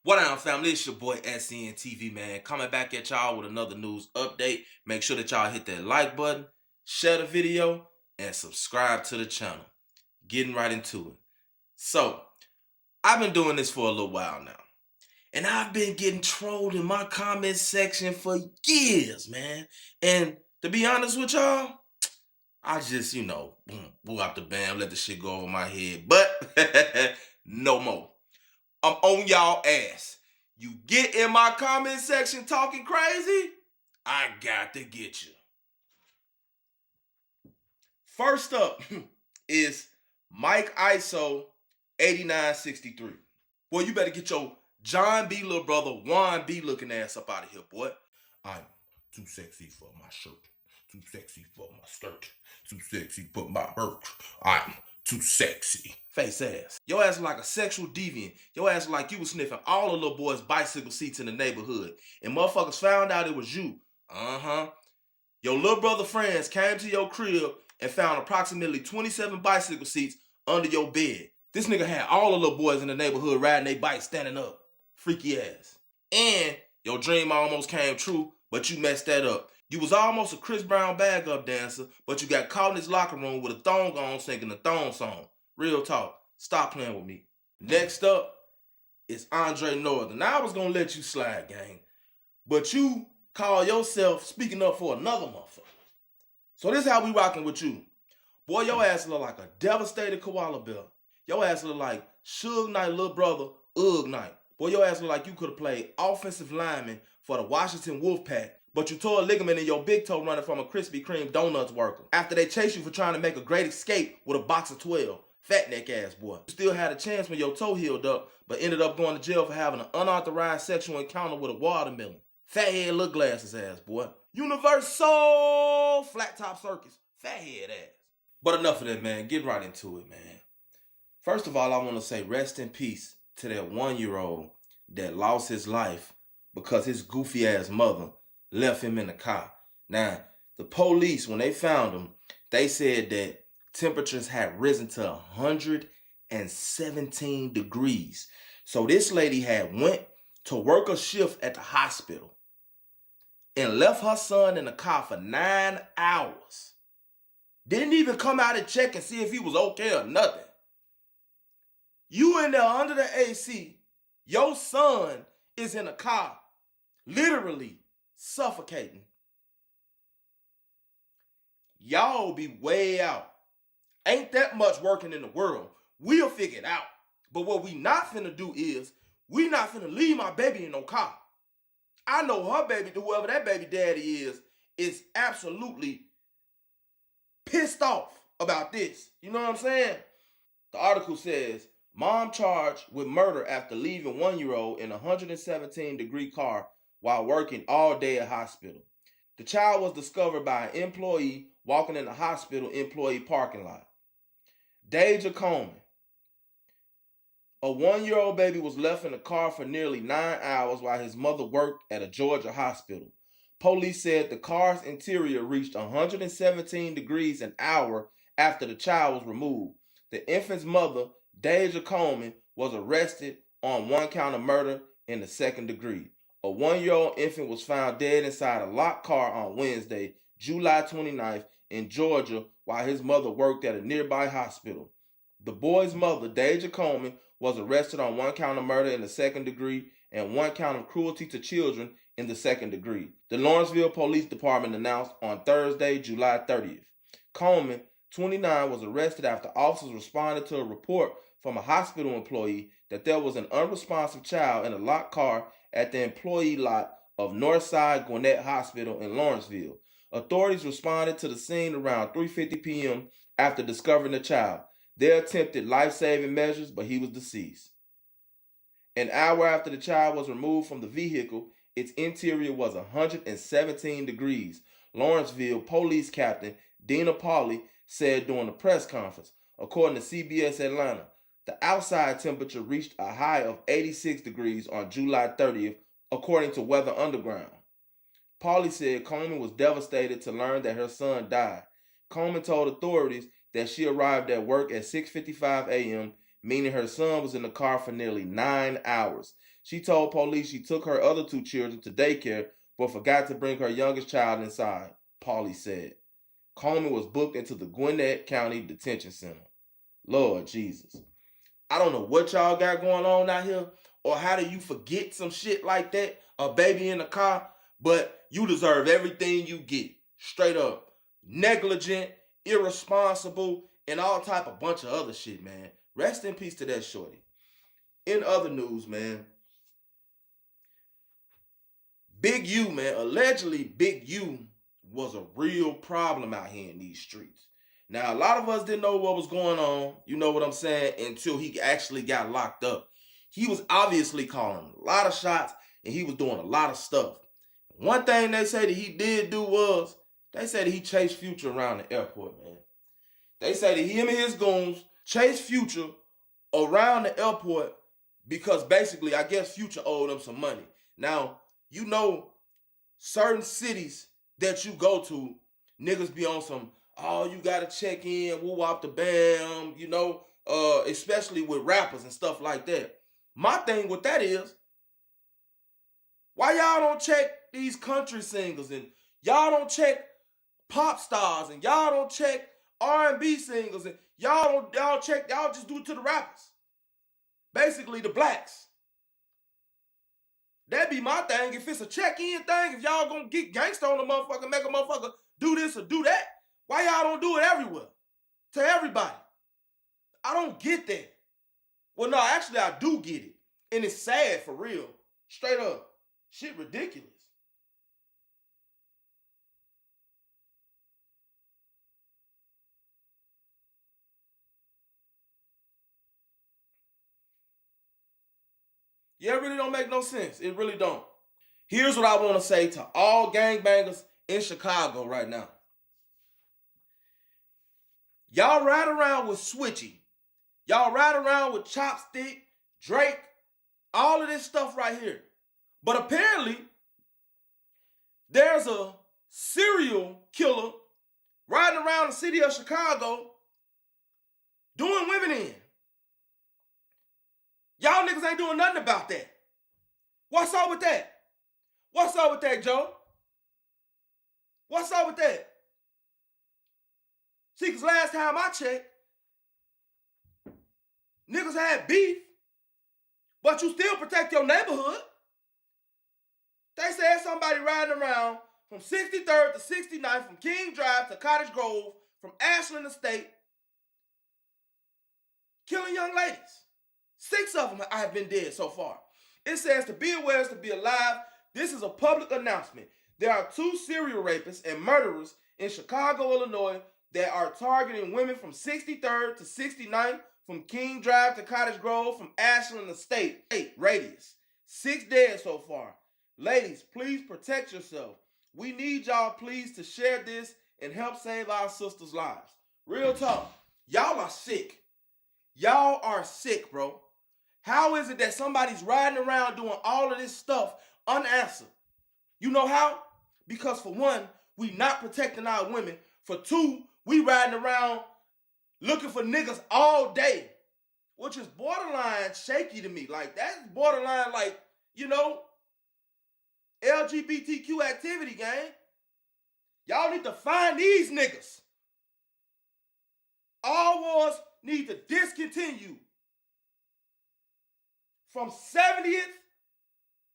What up, family? It's your boy SNTV, man. Coming back at y'all with another news update. Make sure that y'all hit that like button, share the video, and subscribe to the channel. Getting right into it. So, I've been doing this for a little while now. And I've been getting trolled in my comment section for years, man. And to be honest with y'all, I just, blew out the bam, let the shit go over my head. But no more. I'm on y'all ass. You get in my comment section talking crazy, I got to get you. First up is Mike ISO 8963. Boy, you better get your John B. little brother Juan B. looking ass up out of here, boy. I'm too sexy for my shirt. Too sexy for my skirt. Too sexy for my work. I'm too sexy. Face ass. Your ass like a sexual deviant. Your ass like you was sniffing all the little boys' bicycle seats in the neighborhood. And motherfuckers found out it was you. Your little brother friends came to your crib and found approximately 27 bicycle seats under your bed. This nigga had all the little boys in the neighborhood riding their bikes standing up. Freaky ass. And your dream almost came true, but you messed that up. You was almost a Chris Brown bag up dancer, but you got caught in his locker room with a thong on singing a thong song. Real talk. Stop playing with me. Next up is Andre Northern. Now I was gonna let you slide, gang. But you call yourself speaking up for another motherfucker. So this is how we rocking with you. Boy, your ass look like a devastated koala bear. Your ass look like Suge Knight little brother, Ugg Knight. Boy, your ass look like you could have played offensive lineman for the Washington Wolfpack, but you tore a ligament in your big toe running from a Krispy Kreme donuts worker after they chased you for trying to make a great escape with a box of 12. Fat neck ass boy. You still had a chance when your toe healed up, but ended up going to jail for having an unauthorized sexual encounter with a watermelon. Fathead look glasses ass boy. Universal flat top circus. Fathead ass. But enough of that, man. Get right into it, man. First of all, I want to say rest in peace to that 1-year-old that lost his life because his goofy ass mother left him in the car. Now, the police, when they found him, they said that temperatures had risen to 117 degrees. So this lady had went to work a shift at the hospital and left her son in the car for 9 hours. Didn't even come out and check and see if he was okay or nothing. You in there under the AC, your son is in a car, literally suffocating. Y'all be way out. Ain't that much working in the world. We'll figure it out. But what we not finna do is, we not finna leave my baby in no car. I know her baby, whoever that baby daddy is absolutely pissed off about this. You know what I'm saying? The article says, mom charged with murder after leaving 1-year-old in a 117-degree car while working all day at hospital. The child was discovered by an employee walking in the hospital employee parking lot. Deja Coleman. A 1-year-old baby was left in the car for nearly 9 hours while his mother worked at a Georgia hospital. Police said the car's interior reached 117 degrees an hour after the child was removed. The infant's mother, Deja Coleman, was arrested on 1 count of murder in the 2nd degree. A 1-year-old infant was found dead inside a locked car on Wednesday, July 29th, in Georgia while his mother worked at a nearby hospital. The boy's mother, Deja Coleman, was arrested on 1 count of murder in the 2nd degree and 1 count of cruelty to children in the 2nd degree. The Lawrenceville Police Department announced on Thursday, July 30th. Coleman, 29, was arrested after officers responded to a report from a hospital employee that there was an unresponsive child in a locked car at the employee lot of Northside Gwinnett Hospital in Lawrenceville. Authorities responded to the scene around 3:50 p.m. after discovering the child. They attempted life-saving measures, but he was deceased. An hour after the child was removed from the vehicle, its interior was 117 degrees. Lawrenceville Police Captain Dina Pauley said during a press conference. According to CBS Atlanta, the outside temperature reached a high of 86 degrees on July 30th, according to Weather Underground. Pauley said Coleman was devastated to learn that her son died. Coleman told authorities that she arrived at work at 6:55 a.m., meaning her son was in the car for nearly 9 hours. She told police she took her other 2 children to daycare but forgot to bring her youngest child inside, Paulie said. Coleman was booked into the Gwinnett County Detention Center. Lord Jesus. I don't know what y'all got going on out here, or how do you forget some shit like that, a baby in the car, but you deserve everything you get. Straight up. Negligent, irresponsible, and all type of bunch of other shit, man. Rest in peace to that shorty. In other news, man, Big U, man, allegedly Big U was a real problem out here in these streets. Now, a lot of us didn't know what was going on, you know what I'm saying, until he actually got locked up. He was obviously calling a lot of shots, and he was doing a lot of stuff. One thing they say that he did do was, they say that he chased Future around the airport, man. They say that him and his goons chased Future around the airport because basically, I guess Future owed them some money. Now, you know, certain cities that you go to, niggas be on some, oh, you gotta check in, woo wop the bam, you know, especially with rappers and stuff like that. My thing with that is, why y'all don't check these country singers, and y'all don't check pop stars, and y'all don't check R&B singers, and y'all just do it to the rappers. Basically the blacks. That'd be my thing. If it's a check-in thing, if y'all gonna get gangster on a motherfucker, make a motherfucker do this or do that, why y'all don't do it everywhere? To everybody. I don't get that. Well, no, actually I do get it. And it's sad for real. Straight up. Shit ridiculous. Yeah, it really don't make no sense. It really don't. Here's what I want to say to all gangbangers in Chicago right now. Y'all ride around with Switchy. Y'all ride around with Chopstick, Drake, all of this stuff right here. But apparently, there's a serial killer riding around the city of Chicago doing women in. Y'all niggas ain't doing nothing about that. What's up with that? What's up with that, Joe? What's up with that? See, because last time I checked, niggas had beef, but you still protect your neighborhood. They said somebody riding around from 63rd to 69th, from King Drive to Cottage Grove, from Ashland Estate, killing young ladies. 6 of them have been dead so far. It says to be aware is to be alive. This is a public announcement. There are 2 serial rapists and murderers in Chicago, Illinois that are targeting women from 63rd to 69th, from King Drive to Cottage Grove, from Ashland Estate. 8 radius. 6 dead so far. Ladies, please protect yourself. We need y'all please to share this and help save our sisters' lives. Real talk. Y'all are sick. Y'all are sick, bro. How is it that somebody's riding around doing all of this stuff unanswered? You know how? Because for one, we not protecting our women. For 2, we riding around looking for niggas all day, which is borderline shaky to me. Like, that's borderline, like, you know, LGBTQ activity, gang. Y'all need to find these niggas. All wars need to discontinue from 70th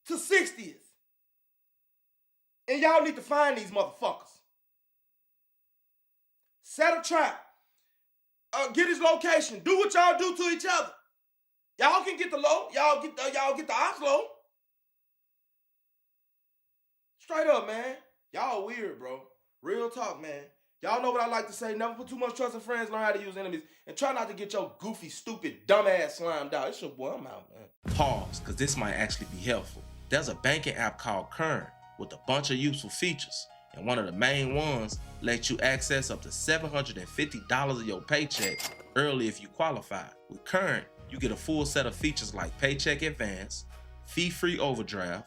to 60th. And y'all need to find these motherfuckers. Set a trap. Get his location. Do what y'all do to each other. Y'all can get the low. Y'all get the ops low. Straight up, man. Y'all weird, bro. Real talk, man. Y'all know what I like to say. Never put too much trust in friends. Learn how to use enemies. And try not to get your goofy, stupid, dumbass slimed out. It's your boy. I'm out, man. Pause, because this might actually be helpful. There's a banking app called Current with a bunch of useful features. And one of the main ones lets you access up to $750 of your paycheck early if you qualify. With Current, you get a full set of features like paycheck advance, fee-free overdraft,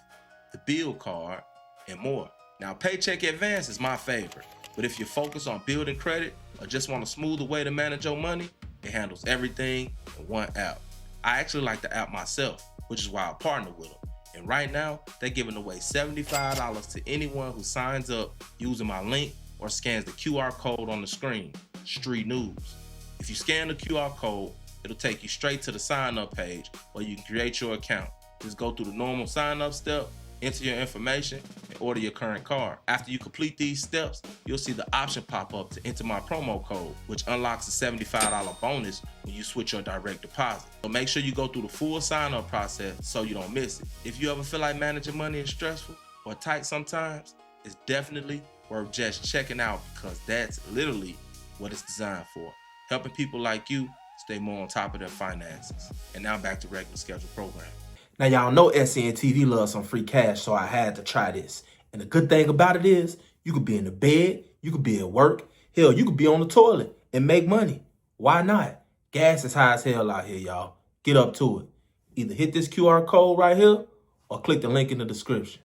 the bill card, and more. Now, paycheck advance is my favorite, but if you're focused on building credit or just want a smoother way to manage your money, it handles everything in one app. I actually like the app myself. which is why I partner with them. And right now, they're giving away $75 to anyone who signs up using my link or scans the QR code on the screen, Street News. If you scan the QR code, it'll take you straight to the sign up page where you can create your account. Just go through the normal sign up step, enter your information, and order your current card. After you complete these steps, you'll see the option pop up to enter my promo code, which unlocks a $75 bonus when you switch your direct deposit. So make sure you go through the full sign up process so you don't miss it. If you ever feel like managing money is stressful or tight sometimes, it's definitely worth just checking out, because that's literally what it's designed for. Helping people like you stay more on top of their finances. And now back to regular scheduled programming. Now, y'all know SNTV loves some free cash, so I had to try this. And the good thing about it is, you could be in the bed, you could be at work, hell, you could be on the toilet and make money. Why not? Gas is high as hell out here, y'all. Get up to it. Either hit this QR code right here or click the link in the description.